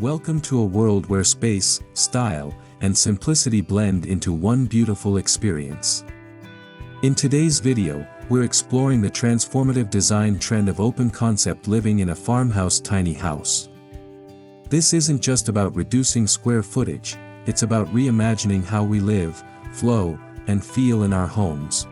Welcome to a world where space, style, and simplicity blend into one beautiful experience. In today's video, we're exploring the transformative design trend of open concept living in a farmhouse tiny house. This isn't just about reducing square footage, it's about reimagining how we live, flow, and feel in our homes.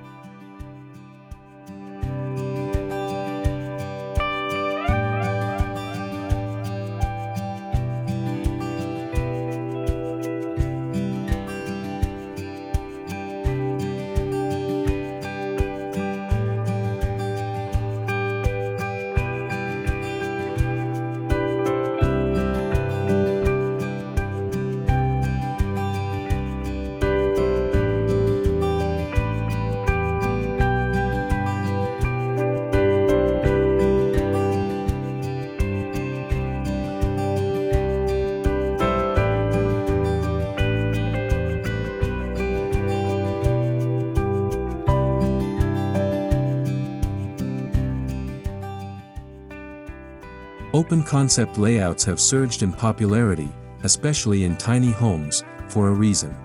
Open concept layouts have surged in popularity, especially in tiny homes, for a reason.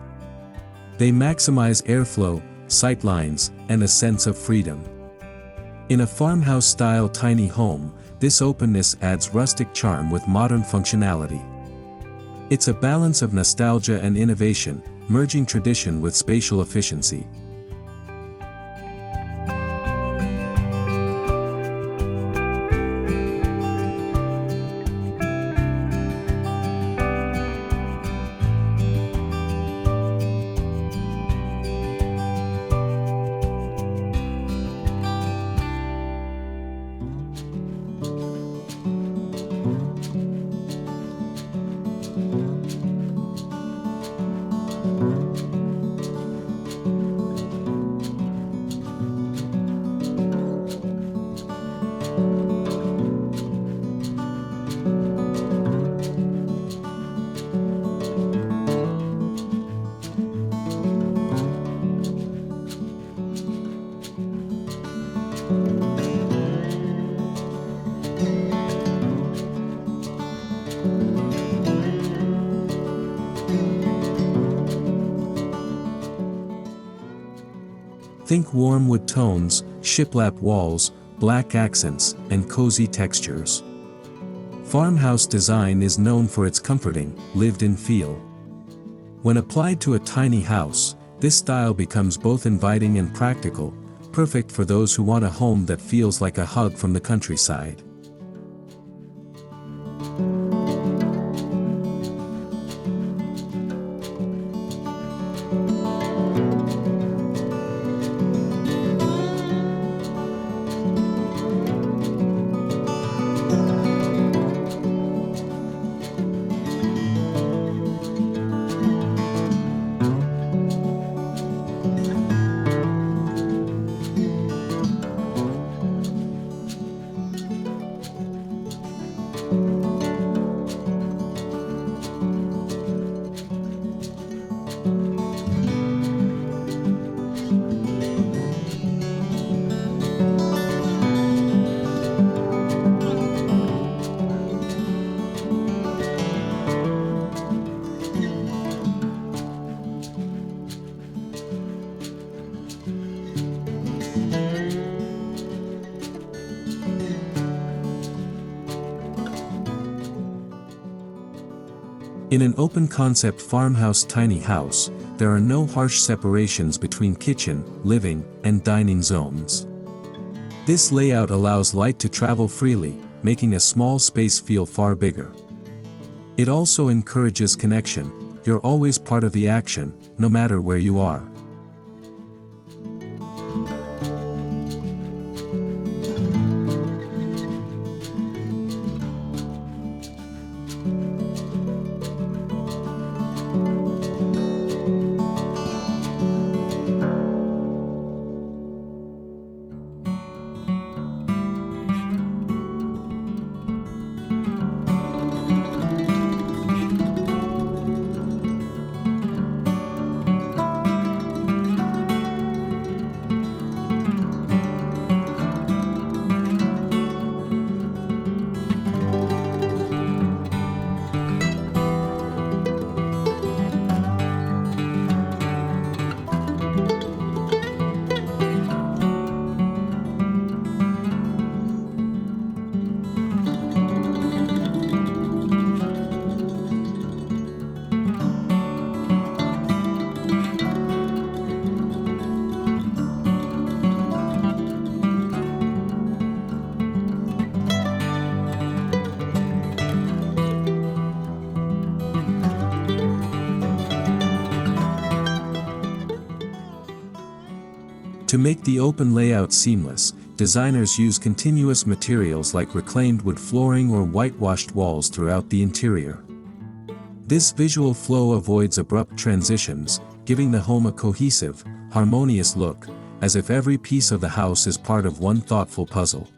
They maximize airflow, sightlines, and a sense of freedom. In a farmhouse-style tiny home, this openness adds rustic charm with modern functionality. It's a balance of nostalgia and innovation, merging tradition with spatial efficiency. Think warm wood tones, shiplap walls, black accents, and cozy textures. Farmhouse design is known for its comforting, lived-in feel. When applied to a tiny house, this style becomes both inviting and practical, perfect for those who want a home that feels like a hug from the countryside. In an open-concept farmhouse tiny house, there are no harsh separations between kitchen, living, and dining zones. This layout allows light to travel freely, making a small space feel far bigger. It also encourages connection. You're always part of the action, no matter where you are. To make the open layout seamless, designers use continuous materials like reclaimed wood flooring or whitewashed walls throughout the interior. This visual flow avoids abrupt transitions, giving the home a cohesive, harmonious look, as if every piece of the house is part of one thoughtful puzzle.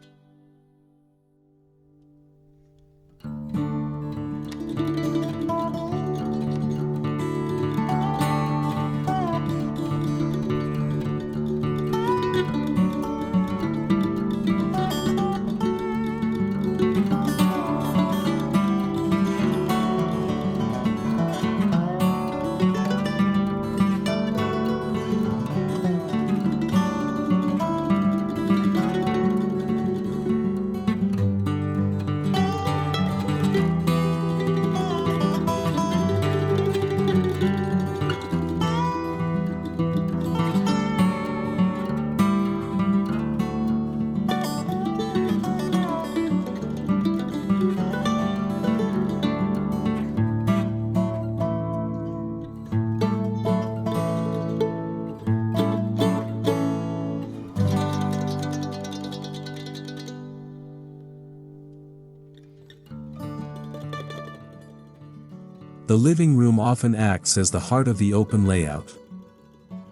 The living room often acts as the heart of the open layout.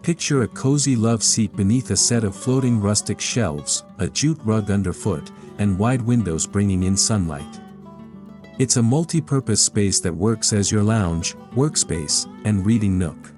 Picture a cozy love seat beneath a set of floating rustic shelves, a jute rug underfoot, and wide windows bringing in sunlight. It's a multi-purpose space that works as your lounge, workspace, and reading nook.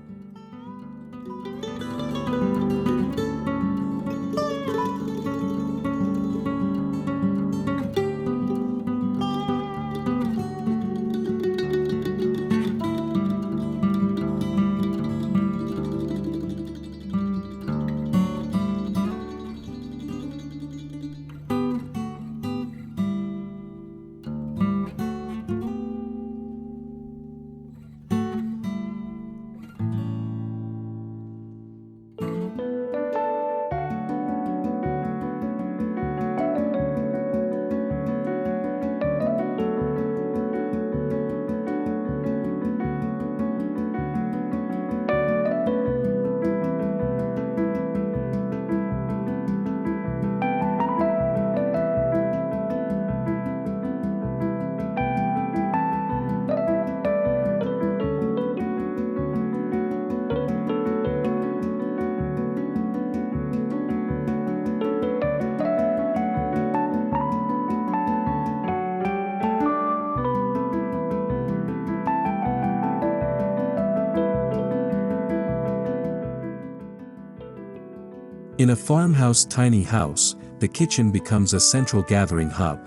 In a farmhouse tiny house, the kitchen becomes a central gathering hub.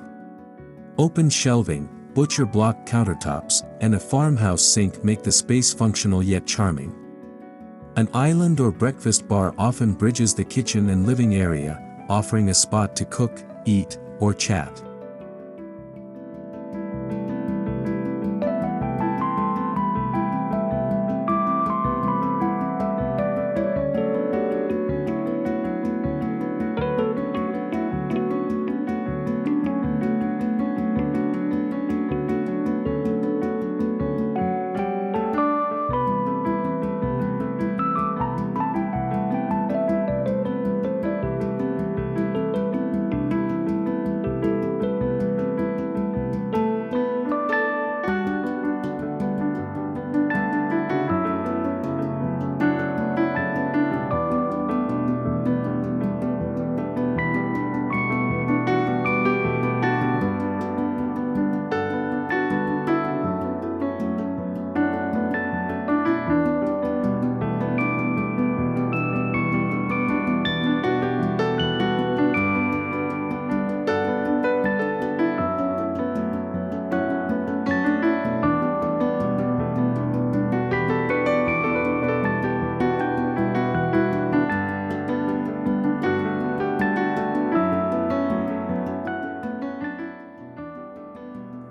Open shelving, butcher block countertops, and a farmhouse sink make the space functional yet charming. An island or breakfast bar often bridges the kitchen and living area, offering a spot to cook, eat, or chat.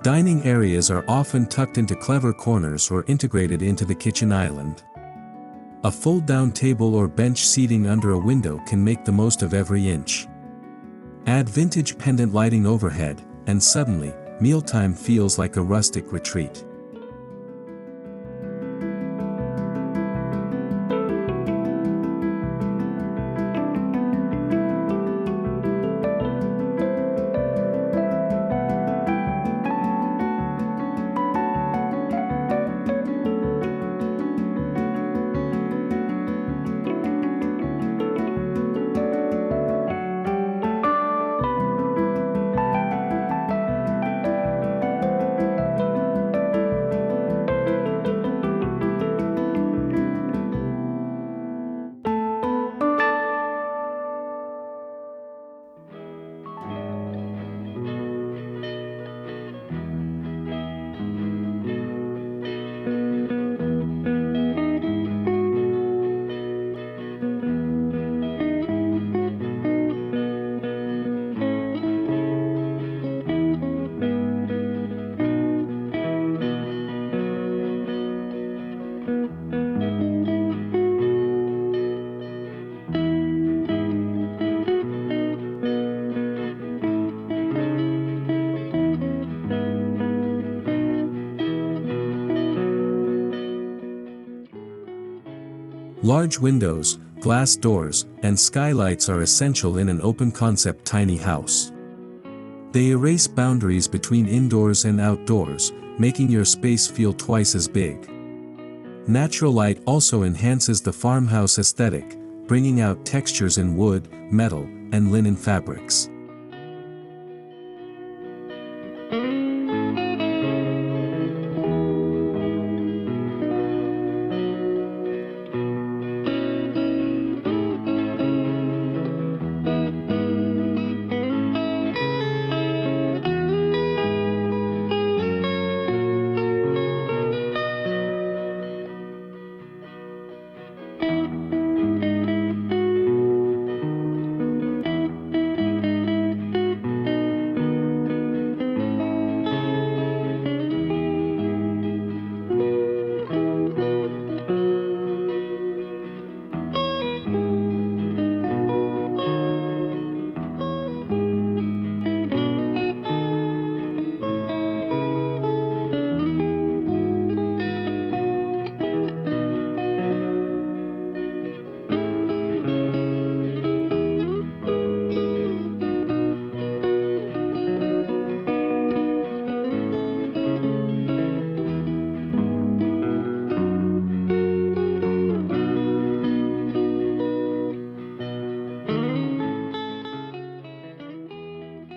Dining areas are often tucked into clever corners or integrated into the kitchen island. A fold-down table or bench seating under a window can make the most of every inch. Add vintage pendant lighting overhead, and suddenly, mealtime feels like a rustic retreat. Large windows, glass doors, and skylights are essential in an open-concept tiny house. They erase boundaries between indoors and outdoors, making your space feel twice as big. Natural light also enhances the farmhouse aesthetic, bringing out textures in wood, metal, and linen fabrics.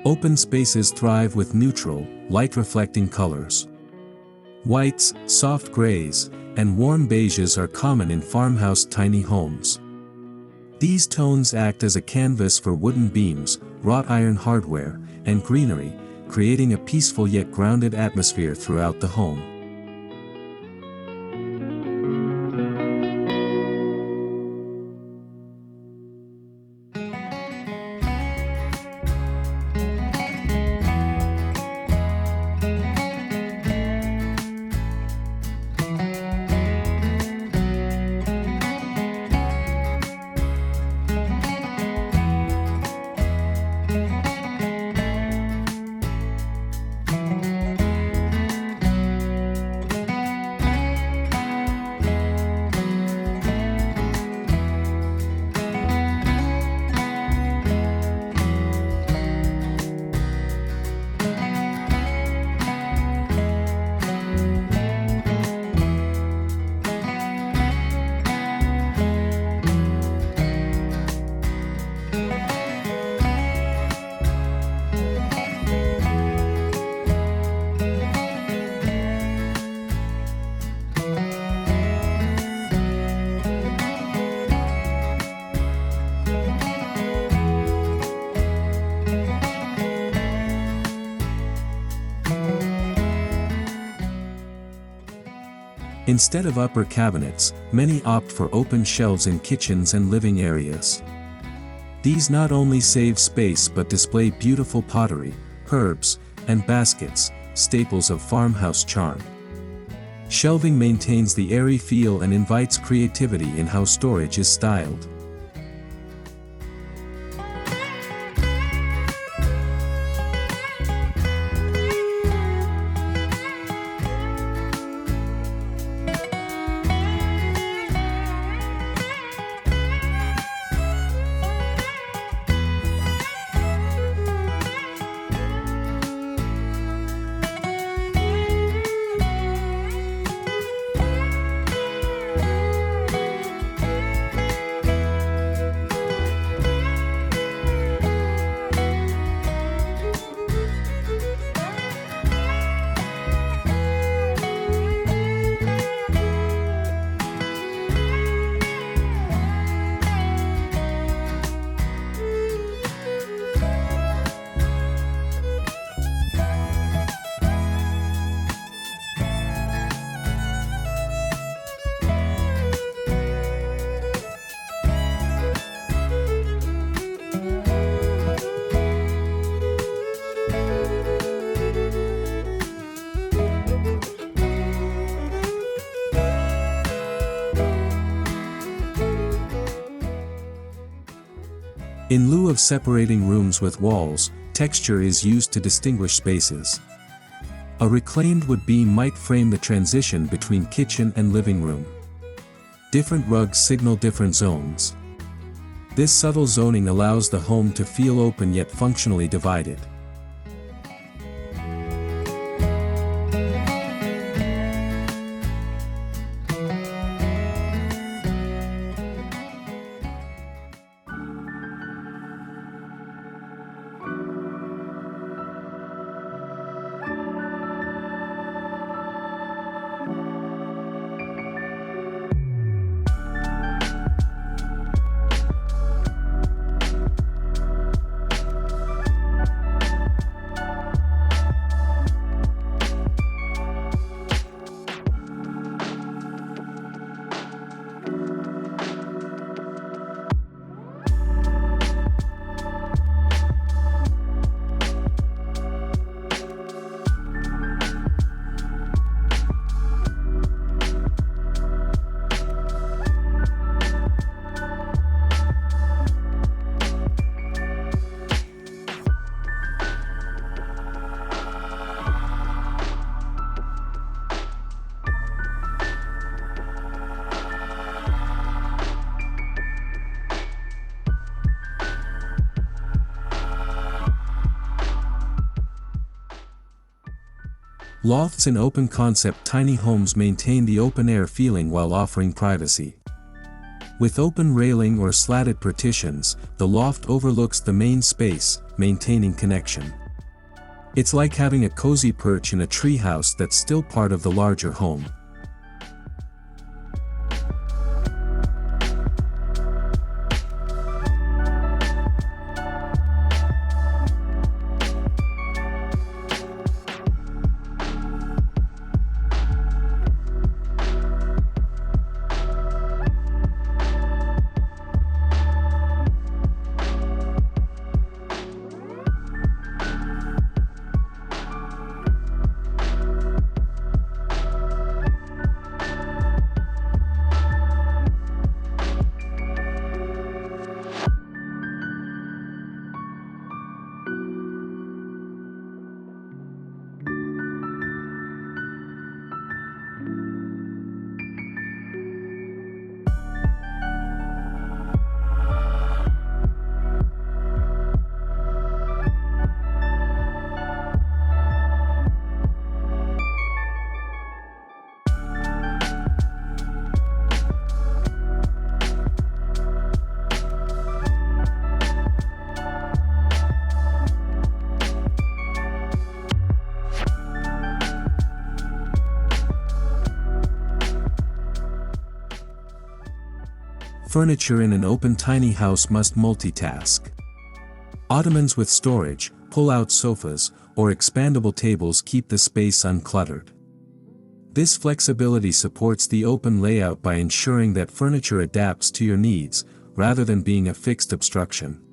Open spaces thrive with neutral, light-reflecting colors. Whites, soft grays, and warm beiges are common in farmhouse tiny homes. These tones act as a canvas for wooden beams, wrought iron hardware, and greenery, creating a peaceful yet grounded atmosphere throughout the home. Instead of upper cabinets, many opt for open shelves in kitchens and living areas. These not only save space but display beautiful pottery, herbs, and baskets, staples of farmhouse charm. Shelving maintains the airy feel and invites creativity in how storage is styled. In lieu of separating rooms with walls, texture is used to distinguish spaces. A reclaimed wood beam might frame the transition between kitchen and living room. Different rugs signal different zones. This subtle zoning allows the home to feel open yet functionally divided. Lofts and open-concept tiny homes maintain the open-air feeling while offering privacy. With open railing or slatted partitions, the loft overlooks the main space, maintaining connection. It's like having a cozy perch in a treehouse that's still part of the larger home. Furniture in an open tiny house must multitask. Ottomans with storage, pull-out sofas, or expandable tables keep the space uncluttered. This flexibility supports the open layout by ensuring that furniture adapts to your needs, rather than being a fixed obstruction.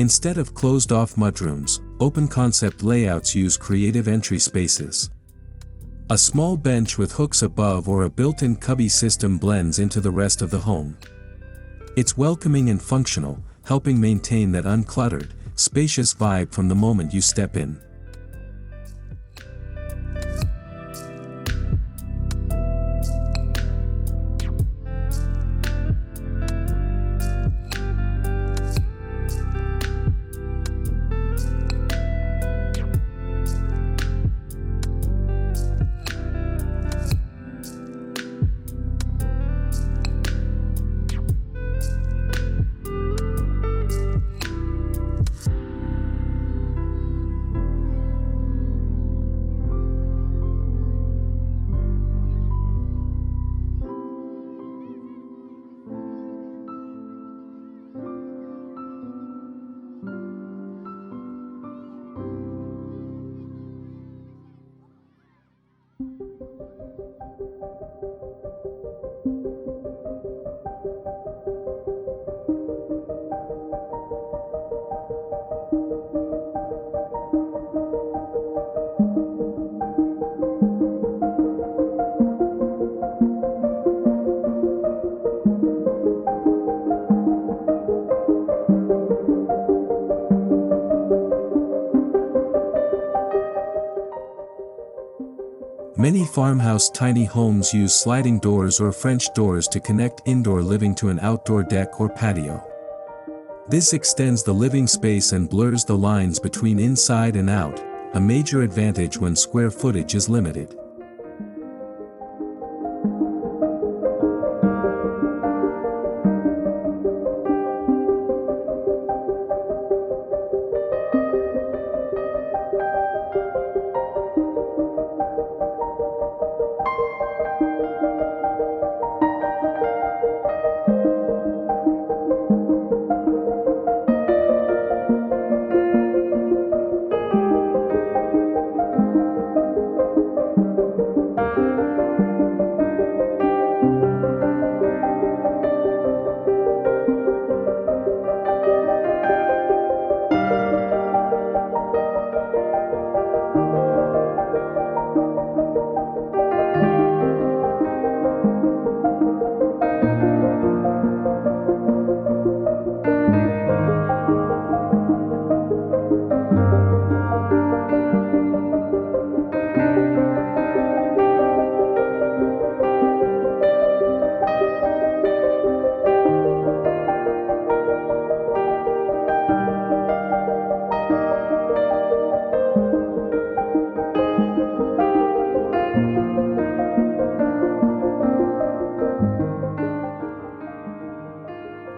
Instead of closed-off mudrooms, open-concept layouts use creative entry spaces. A small bench with hooks above or a built-in cubby system blends into the rest of the home. It's welcoming and functional, helping maintain that uncluttered, spacious vibe from the moment you step in. Many farmhouse tiny homes use sliding doors or French doors to connect indoor living to an outdoor deck or patio. This extends the living space and blurs the lines between inside and out, a major advantage when square footage is limited.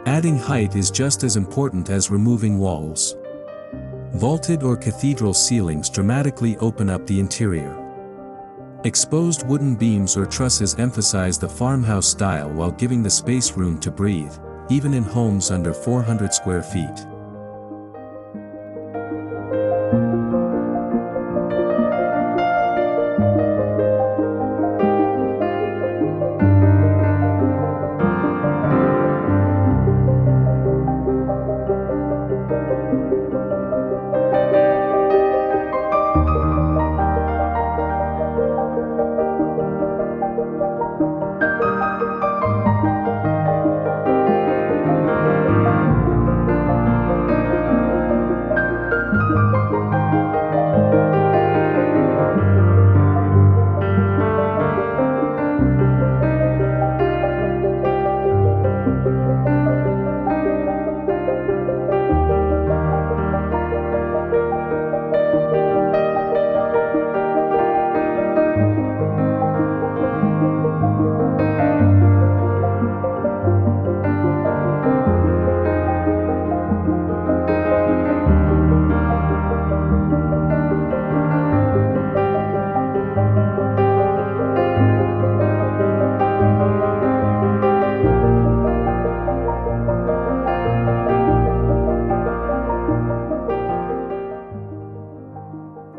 Adding height is just as important as removing walls. Vaulted or cathedral ceilings dramatically open up the interior. Exposed wooden beams or trusses emphasize the farmhouse style while giving the space room to breathe, even in homes under 400 square feet.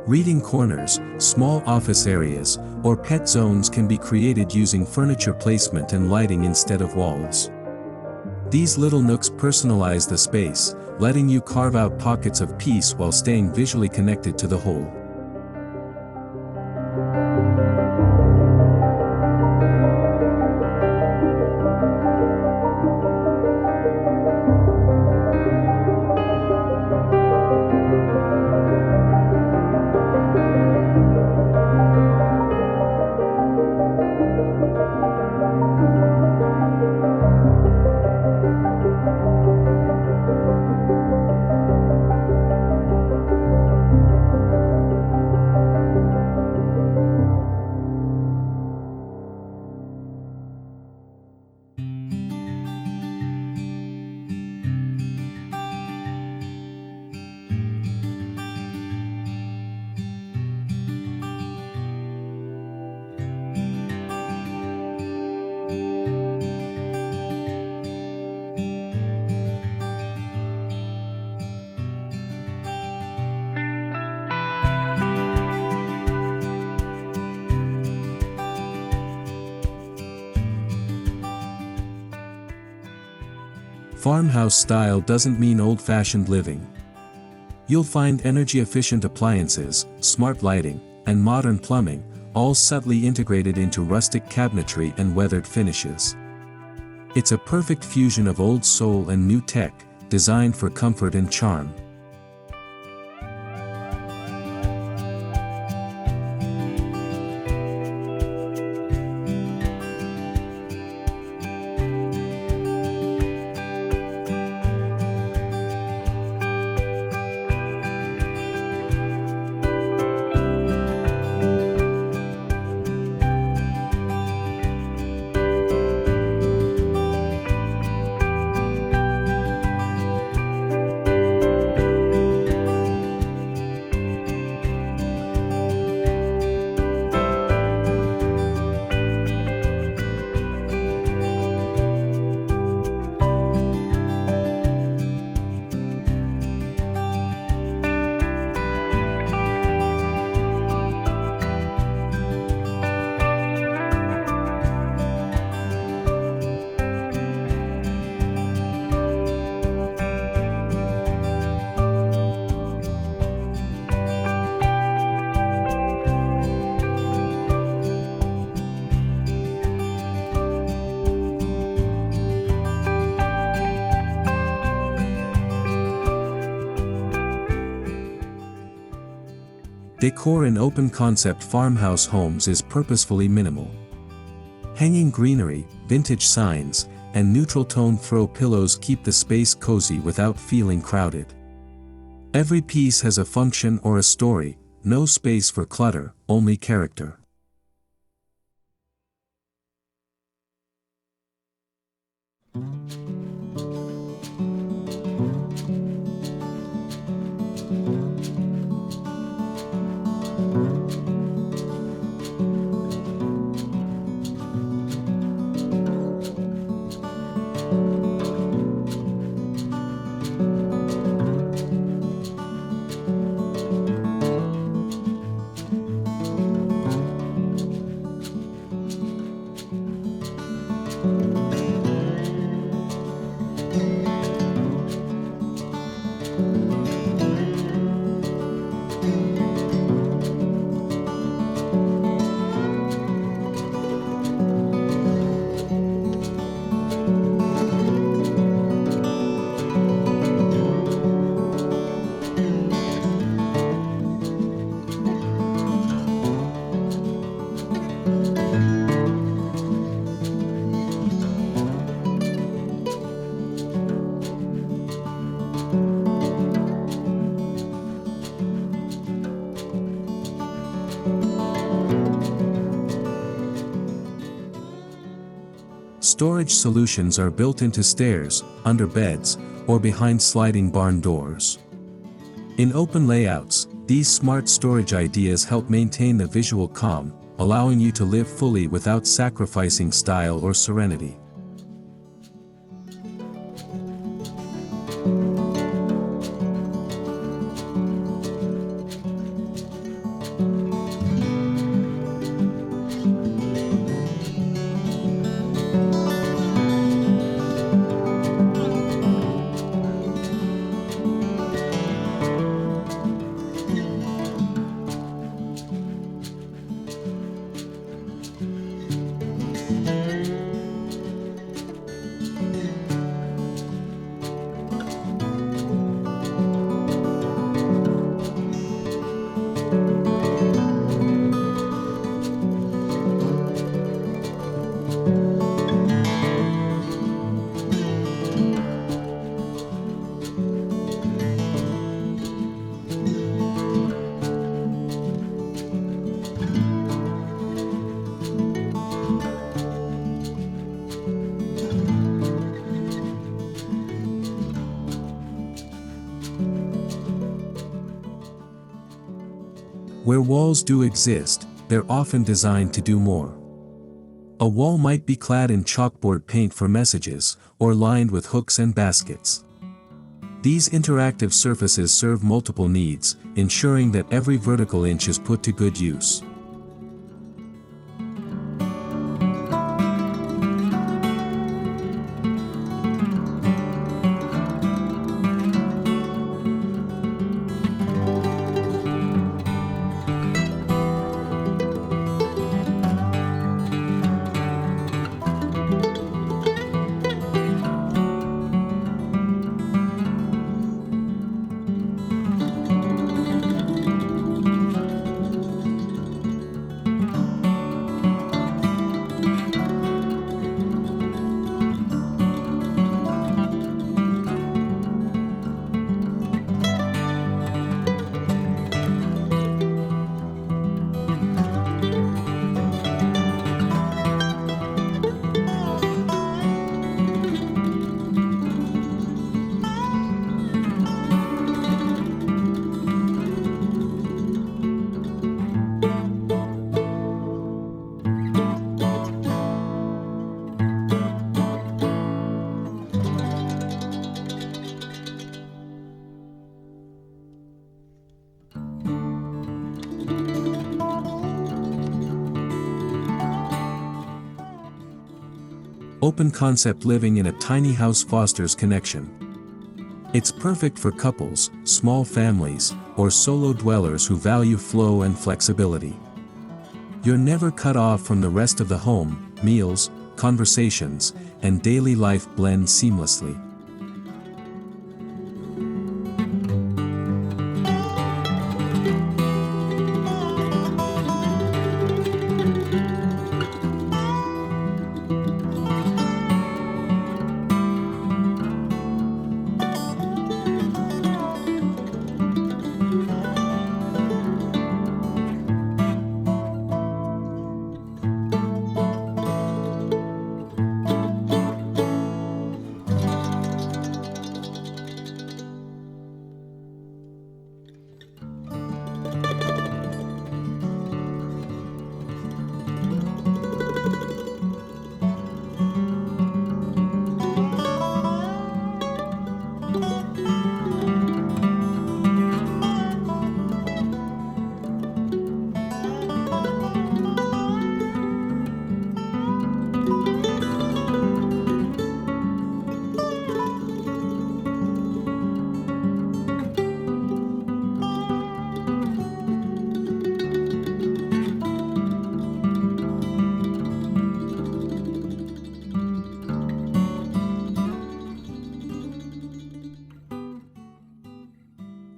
Reading corners, small office areas, or pet zones can be created using furniture placement and lighting instead of walls. These little nooks personalize the space, letting you carve out pockets of peace while staying visually connected to the whole. Farmhouse style doesn't mean old-fashioned living. You'll find energy-efficient appliances, smart lighting, and modern plumbing, all subtly integrated into rustic cabinetry and weathered finishes. It's a perfect fusion of old soul and new tech, designed for comfort and charm. Decor in open-concept farmhouse homes is purposefully minimal. Hanging greenery, vintage signs, and neutral-tone throw pillows keep the space cozy without feeling crowded. Every piece has a function or a story, no space for clutter, only character. Storage solutions are built into stairs, under beds, or behind sliding barn doors. In open layouts, these smart storage ideas help maintain the visual calm, allowing you to live fully without sacrificing style or serenity. Where walls do exist, they're often designed to do more. A wall might be clad in chalkboard paint for messages, or lined with hooks and baskets. These interactive surfaces serve multiple needs, ensuring that every vertical inch is put to good use. Open-concept living in a tiny house fosters connection. It's perfect for couples, small families, or solo dwellers who value flow and flexibility. You're never cut off from the rest of the home, meals, conversations, and daily life blend seamlessly.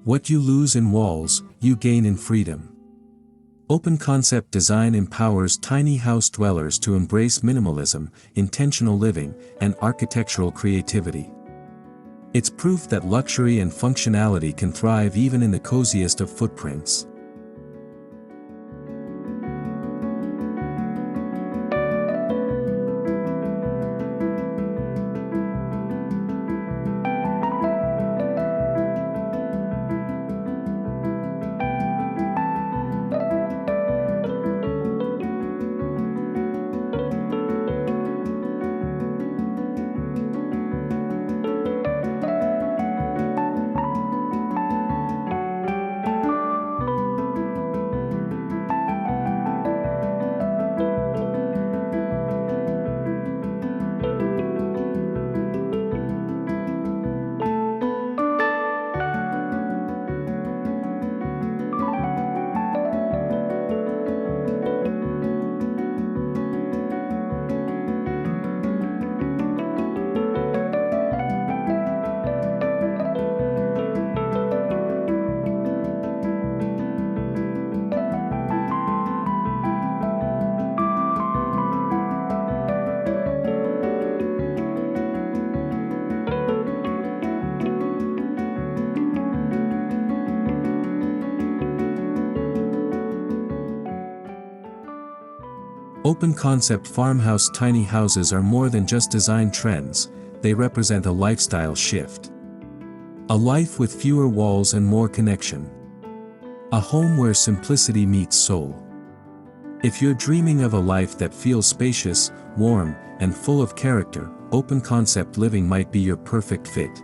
What you lose in walls, you gain in freedom. Open concept design empowers tiny house dwellers to embrace minimalism, intentional living, and architectural creativity. It's proof that luxury and functionality can thrive even in the coziest of footprints. Open-concept farmhouse tiny houses are more than just design trends, they represent a lifestyle shift. A life with fewer walls and more connection. A home where simplicity meets soul. If you're dreaming of a life that feels spacious, warm, and full of character, open-concept living might be your perfect fit.